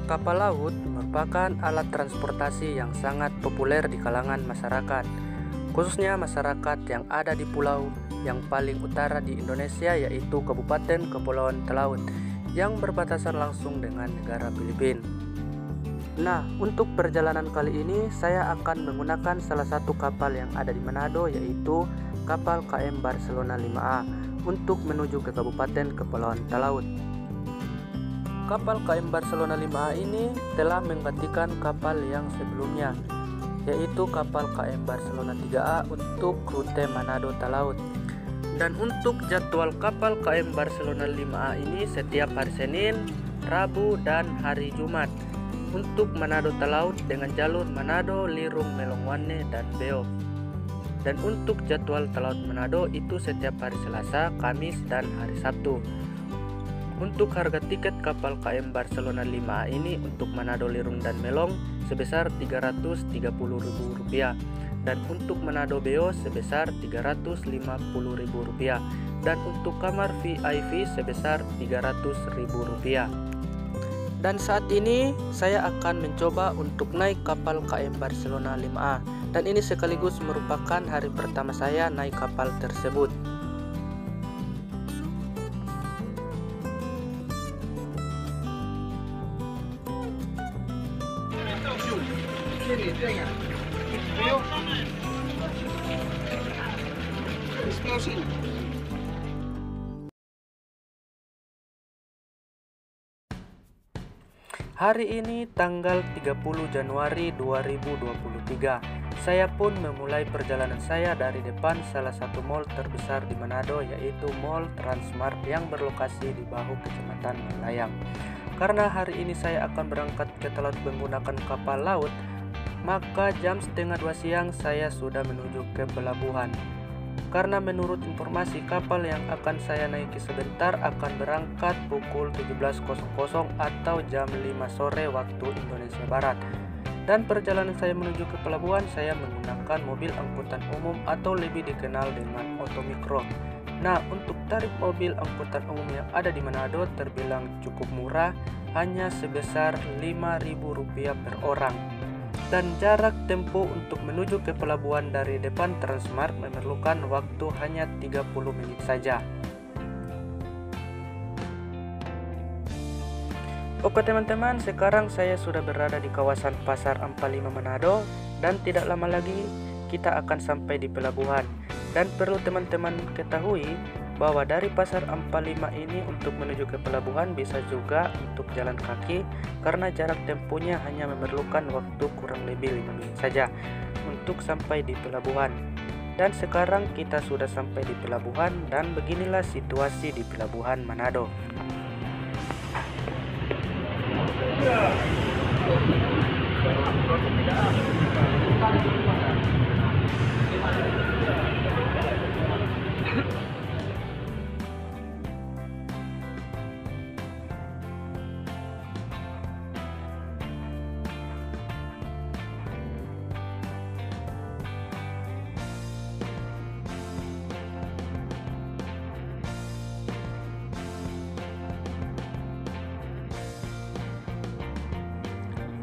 Kapal laut merupakan alat transportasi yang sangat populer di kalangan masyarakat, khususnya masyarakat yang ada di pulau yang paling utara di Indonesia, yaitu Kabupaten Kepulauan Talaut yang berbatasan langsung dengan negara Filipina. Nah, untuk perjalanan kali ini saya akan menggunakan salah satu kapal yang ada di Manado, yaitu kapal KM Barcelona 5A untuk menuju ke Kabupaten Kepulauan Talaut. Kapal KM Barcelona 5A ini telah menggantikan kapal yang sebelumnya, yaitu kapal KM Barcelona 3A untuk rute Manado Talaut. Dan untuk jadwal kapal KM Barcelona 5A ini setiap hari Senin, Rabu, dan hari Jumat untuk Manado Talaut dengan jalur Manado, Lirung, Melongwane, dan Beo. Dan untuk jadwal Talaut Manado itu setiap hari Selasa, Kamis, dan hari Sabtu. Untuk harga tiket kapal KM Barcelona 5A ini untuk Manado, Lirung, dan Melong sebesar Rp330.000 dan untuk Manado Beo sebesar Rp350.000 dan untuk kamar VIP sebesar Rp300.000. Dan saat ini saya akan mencoba untuk naik kapal KM Barcelona 5A, dan ini sekaligus merupakan hari pertama saya naik kapal tersebut. Hari ini tanggal 30 Januari 2023, saya pun memulai perjalanan saya dari depan salah satu mall terbesar di Manado, yaitu Mall Transmart yang berlokasi di Bahu, Kecamatan Malayang. Karena hari ini saya akan berangkat ke Talaut menggunakan kapal laut, maka jam 1:30 siang saya sudah menuju ke pelabuhan. Karena menurut informasi kapal yang akan saya naiki sebentar akan berangkat pukul 17.00 atau jam 5 sore waktu Indonesia Barat. Dan perjalanan saya menuju ke pelabuhan saya menggunakan mobil angkutan umum atau lebih dikenal dengan otomikro. Nah, untuk tarif mobil angkutan umum yang ada di Manado terbilang cukup murah, hanya sebesar Rp5.000 per orang. Dan jarak tempuh untuk menuju ke pelabuhan dari depan Transmart memerlukan waktu hanya 30 menit saja. Oke teman-teman, sekarang saya sudah berada di kawasan Pasar 45 Manado dan tidak lama lagi kita akan sampai di pelabuhan. Dan perlu teman-teman ketahui bahwa dari Pasar 45 ini untuk menuju ke pelabuhan bisa juga untuk jalan kaki, karena jarak tempuhnya hanya memerlukan waktu kurang lebih 5 menit saja untuk sampai di pelabuhan. Dan sekarang kita sudah sampai di pelabuhan dan beginilah situasi di pelabuhan Manado.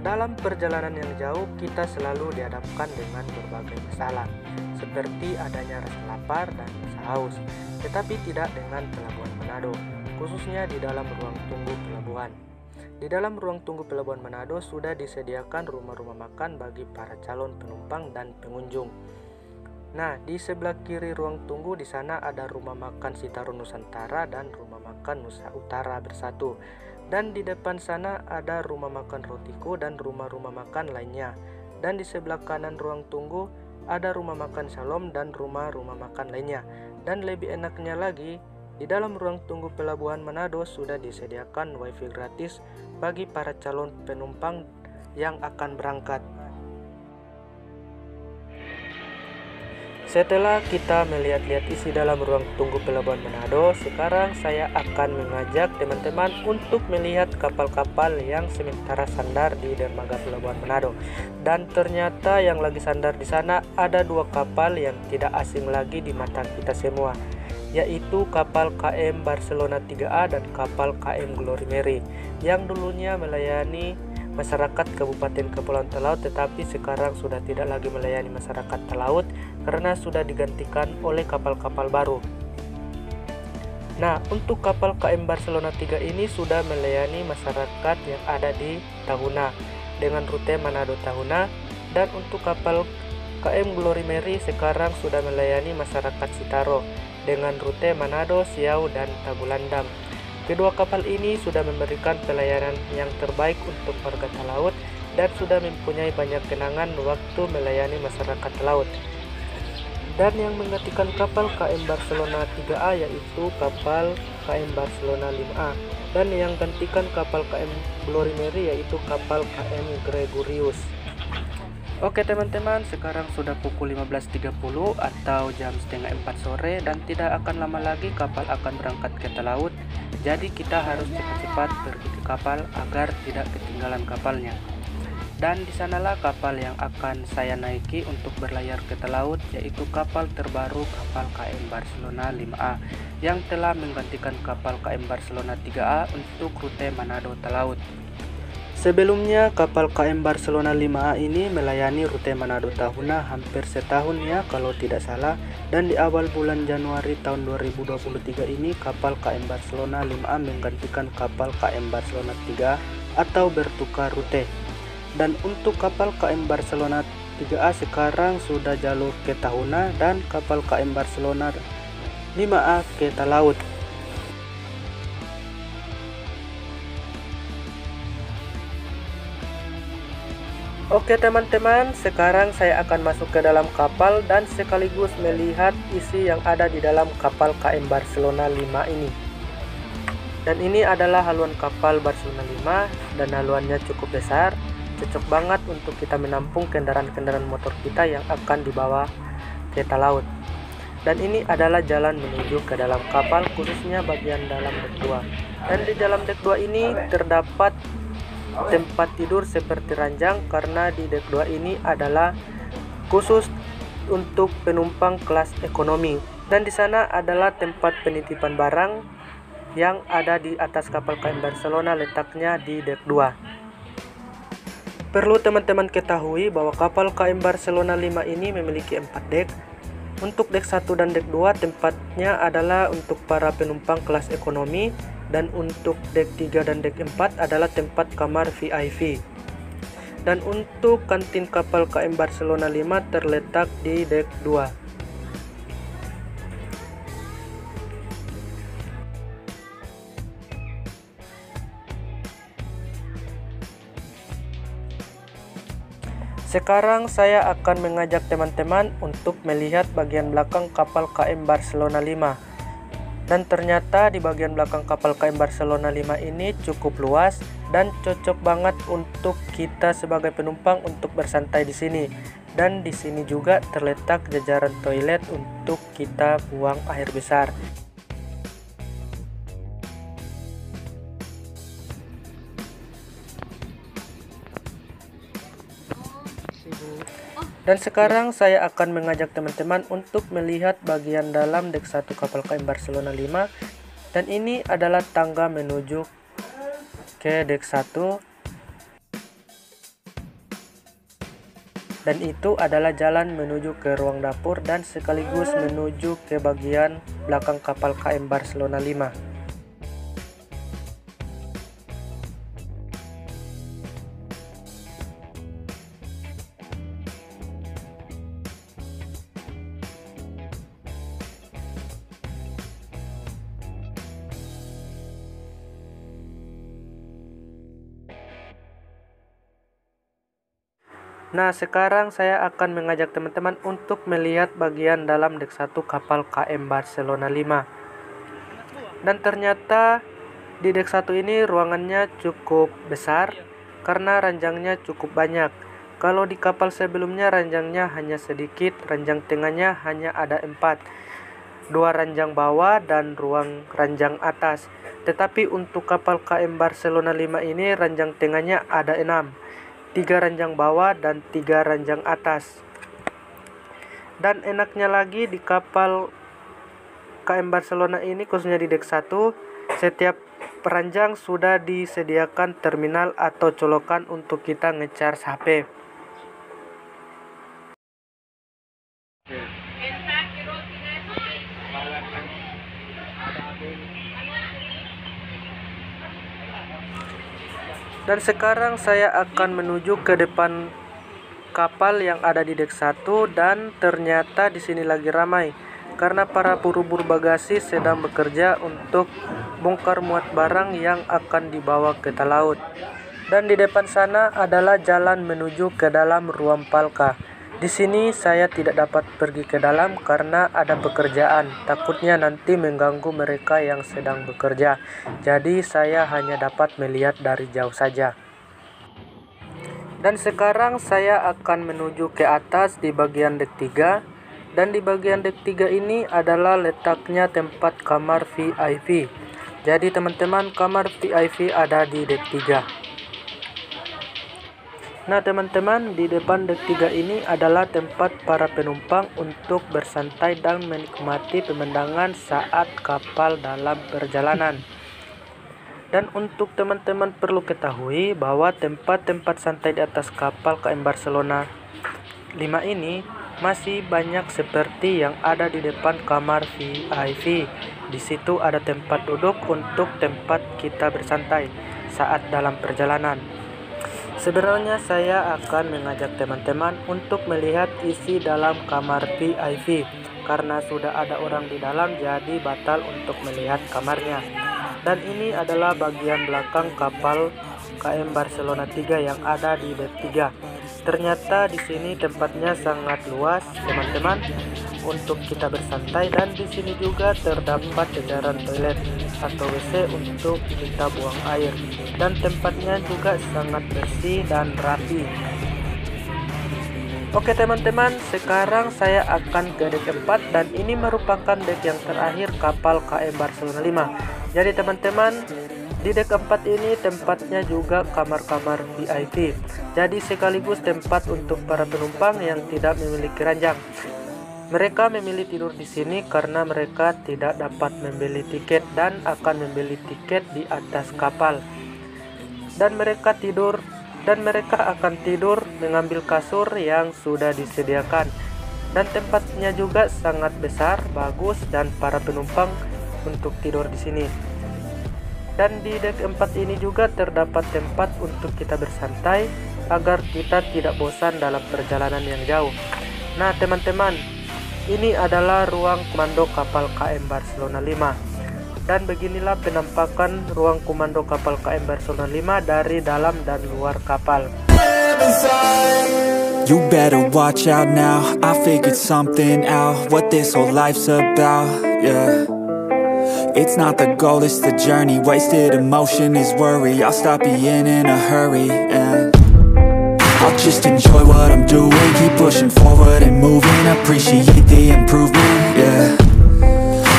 Dalam perjalanan yang jauh, kita selalu dihadapkan dengan berbagai masalah, seperti adanya rasa lapar dan rasa haus, tetapi tidak dengan pelabuhan Manado, khususnya di dalam ruang tunggu pelabuhan. Di dalam ruang tunggu pelabuhan Manado sudah disediakan rumah-rumah makan bagi para calon penumpang dan pengunjung. Nah, di sebelah kiri ruang tunggu di sana ada rumah makan Citarum Nusantara dan rumah makan Nusa Utara bersatu. Dan di depan sana ada rumah makan Rotiko dan rumah-rumah makan lainnya. Dan di sebelah kanan ruang tunggu ada rumah makan Shalom dan rumah-rumah makan lainnya. Dan lebih enaknya lagi, di dalam ruang tunggu pelabuhan Manado sudah disediakan wifi gratis bagi para calon penumpang yang akan berangkat. Setelah kita melihat-lihat isi dalam ruang tunggu pelabuhan Manado, sekarang saya akan mengajak teman-teman untuk melihat kapal-kapal yang sementara sandar di dermaga pelabuhan Manado. Dan ternyata yang lagi sandar di sana ada dua kapal yang tidak asing lagi di mata kita semua, yaitu kapal KM Barcelona 3A dan kapal KM Glory Mary yang dulunya melayani masyarakat Kabupaten Kepulauan Talaut, tetapi sekarang sudah tidak lagi melayani masyarakat Talaut karena sudah digantikan oleh kapal-kapal baru. Nah, untuk kapal KM Barcelona 3 ini sudah melayani masyarakat yang ada di Tahuna dengan rute Manado Tahuna, dan untuk kapal KM Glory Mary sekarang sudah melayani masyarakat Sitaro dengan rute Manado, Siau, dan Tagulandang. Kedua kapal ini sudah memberikan pelayanan yang terbaik untuk warga Talaut dan sudah mempunyai banyak kenangan waktu melayani masyarakat Talaut. Dan yang menggantikan kapal KM Barcelona 3A yaitu kapal KM Barcelona 5A, dan yang gantikan kapal KM Glory Mary yaitu kapal KM Gregorius. Oke teman-teman, sekarang sudah pukul 15.30 atau jam setengah 4 sore, dan tidak akan lama lagi kapal akan berangkat ke Talaut. Jadi kita harus cepat-cepat pergi ke kapal agar tidak ketinggalan kapalnya. Dan di sanalah kapal yang akan saya naiki untuk berlayar ke Talaut, yaitu kapal terbaru kapal KM Barcelona 5A yang telah menggantikan kapal KM Barcelona 3A untuk rute Manado Talaut. Sebelumnya kapal KM Barcelona 5A ini melayani rute Manado Tahuna hampir setahun ya kalau tidak salah, dan di awal bulan Januari tahun 2023 ini kapal KM Barcelona 5A menggantikan kapal KM Barcelona 3 atau bertukar rute. Dan untuk kapal KM Barcelona 3A sekarang sudah jalur ke Tahuna dan kapal KM Barcelona 5A ke Talaut. Oke teman-teman, sekarang saya akan masuk ke dalam kapal dan sekaligus melihat isi yang ada di dalam kapal KM Barcelona 5 ini. Dan ini adalah haluan kapal Barcelona 5 dan haluannya cukup besar. Cocok banget untuk kita menampung kendaraan-kendaraan motor kita yang akan dibawa ke Talaut. Dan ini adalah jalan menuju ke dalam kapal, khususnya bagian dalam dek 2. Dan di dalam dek 2 ini terdapat tempat tidur seperti ranjang, karena di dek 2 ini adalah khusus untuk penumpang kelas ekonomi. Dan di sana adalah tempat penitipan barang yang ada di atas kapal KM Barcelona, letaknya di dek 2. Perlu teman-teman ketahui bahwa kapal KM Barcelona 5 ini memiliki 4 dek. Untuk dek 1 dan dek 2 tempatnya adalah untuk para penumpang kelas ekonomi, dan untuk dek 3 dan dek 4 adalah tempat kamar VIP. Dan untuk kantin kapal KM Barcelona 5 terletak di dek 2. Sekarang saya akan mengajak teman-teman untuk melihat bagian belakang kapal KM Barcelona 5. Dan ternyata di bagian belakang kapal KM Barcelona 5 ini cukup luas dan cocok banget untuk kita sebagai penumpang untuk bersantai di sini. Dan di sini juga terletak jajaran toilet untuk kita buang air besar. Dan sekarang saya akan mengajak teman-teman untuk melihat bagian dalam dek 1 kapal KM Barcelona 5. Dan ini adalah tangga menuju ke dek 1. Dan itu adalah jalan menuju ke ruang dapur dan sekaligus menuju ke bagian belakang kapal KM Barcelona 5. Nah, sekarang saya akan mengajak teman-teman untuk melihat bagian dalam dek 1 kapal KM Barcelona 5. Dan ternyata di dek 1 ini ruangannya cukup besar karena ranjangnya cukup banyak. Kalau di kapal sebelumnya ranjangnya hanya sedikit, ranjang tengahnya hanya ada 4. 2 ranjang bawah dan ruang ranjang atas. Tetapi untuk kapal KM Barcelona 5 ini ranjang tengahnya ada 6. 3 ranjang bawah dan 3 ranjang atas. Dan enaknya lagi di kapal KM Barcelona ini, khususnya di dek 1, Setiap peranjang sudah disediakan terminal atau colokan untuk kita ngecharge HP. Dan sekarang saya akan menuju ke depan kapal yang ada di dek 1, dan ternyata di sini lagi ramai karena para buru-buru bagasi sedang bekerja untuk bongkar muat barang yang akan dibawa ke laut. Dan di depan sana adalah jalan menuju ke dalam ruang Palka. Di sini saya tidak dapat pergi ke dalam karena ada pekerjaan. Takutnya nanti mengganggu mereka yang sedang bekerja. Jadi saya hanya dapat melihat dari jauh saja. Dan sekarang saya akan menuju ke atas di bagian dek 3. Dan di bagian dek 3 ini adalah letaknya tempat kamar VIP. Jadi teman-teman, kamar VIP ada di dek 3. Nah teman-teman, di depan dek 3 ini adalah tempat para penumpang untuk bersantai dan menikmati pemandangan saat kapal dalam perjalanan. Dan untuk teman-teman perlu ketahui bahwa tempat-tempat santai di atas kapal KM Barcelona 5 ini masih banyak seperti yang ada di depan kamar VIP. Di situ ada tempat duduk untuk tempat kita bersantai saat dalam perjalanan. Sebenarnya saya akan mengajak teman-teman untuk melihat isi dalam kamar VIP. Karena sudah ada orang di dalam, jadi batal untuk melihat kamarnya. Dan ini adalah bagian belakang kapal KM Barcelona 3 yang ada di dek 3. Ternyata di sini tempatnya sangat luas, teman-teman, untuk kita bersantai, dan di sini juga terdapat jajaran toilet atau WC untuk kita buang air, dan tempatnya juga sangat bersih dan rapi. Oke teman-teman, sekarang saya akan ke dek 4 dan ini merupakan dek yang terakhir kapal KM Barcelona 5. Jadi teman-teman, di dek 4 ini tempatnya juga kamar-kamar VIP. Jadi sekaligus tempat untuk para penumpang yang tidak memiliki ranjang. Mereka memilih tidur di sini karena mereka tidak dapat membeli tiket dan akan membeli tiket di atas kapal. Dan mereka akan tidur mengambil kasur yang sudah disediakan. Dan tempatnya juga sangat besar, bagus, dan para penumpang untuk tidur di sini. Dan di dek 4 ini juga terdapat tempat untuk kita bersantai agar kita tidak bosan dalam perjalanan yang jauh. Nah teman-teman, ini adalah ruang komando kapal KM Barcelona 5. Dan beginilah penampakan ruang komando kapal KM Barcelona 5 dari dalam dan luar kapal. You better watch out now, I figured something out, what this whole life's about, yeah. It's not the goal, it's the journey. Wasted emotion is worry. I'll stop being in a hurry and I'll just enjoy what I'm doing. Keep pushing forward and moving. Appreciate the improvement, yeah.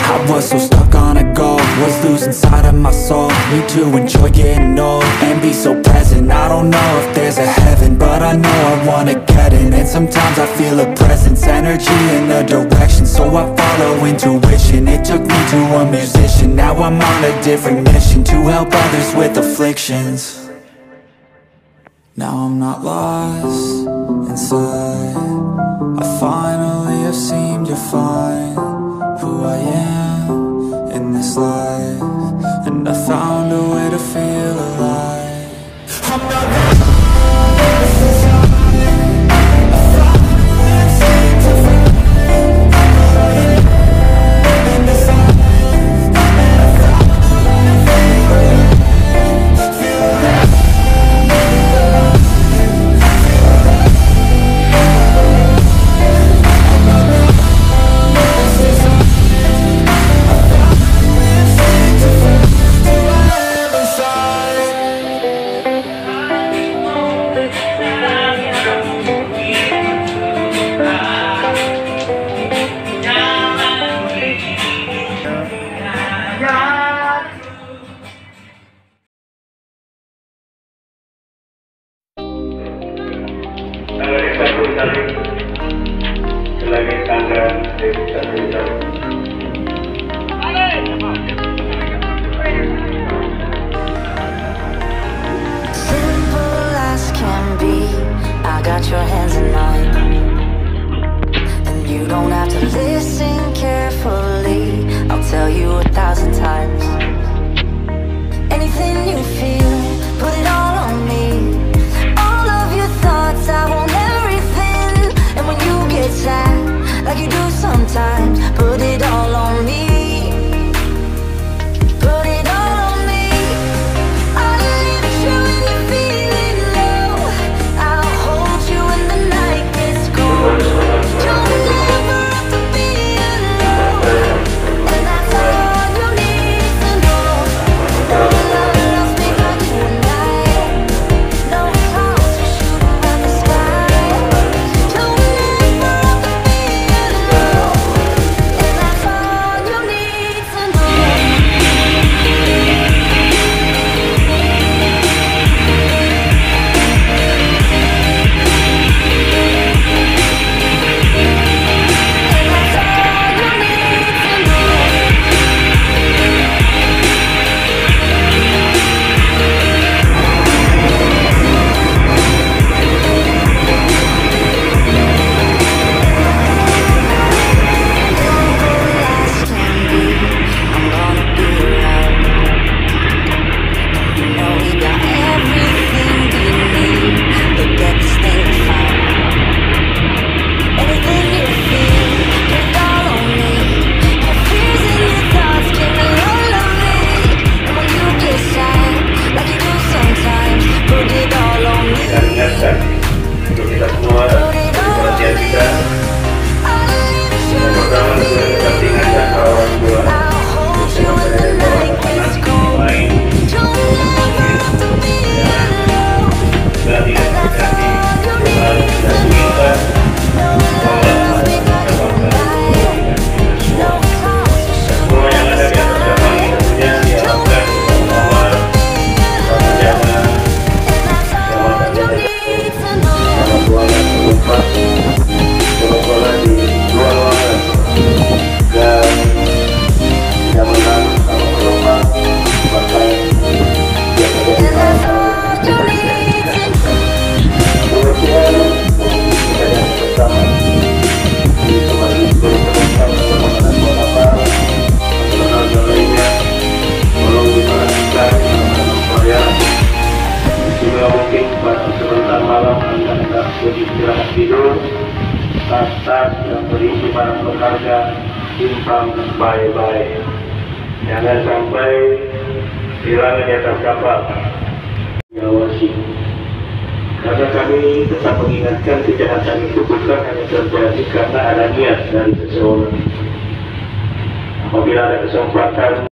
I was so stuck on a goal, was losing sight of my soul. Need to enjoy getting old and be so present. I don't know if there's a heaven, but I know I wanna get in. And sometimes I feel a presence, energy in a direction, so I follow intuition. It took me to a musician, now I'm on a different mission, to help others with afflictions. Now I'm not lost inside, I finally have seemed to find who I am in this life, and I found a way to feel alive. I'm not inside. harga, simpan baik-baik. Jangan sampai hilang di atas kapal. Awasi. Karena kami tetap mengingatkan kejahatan itu bukan hanya terjadi karena ada niat dari seseorang. Apabila ada kesempatan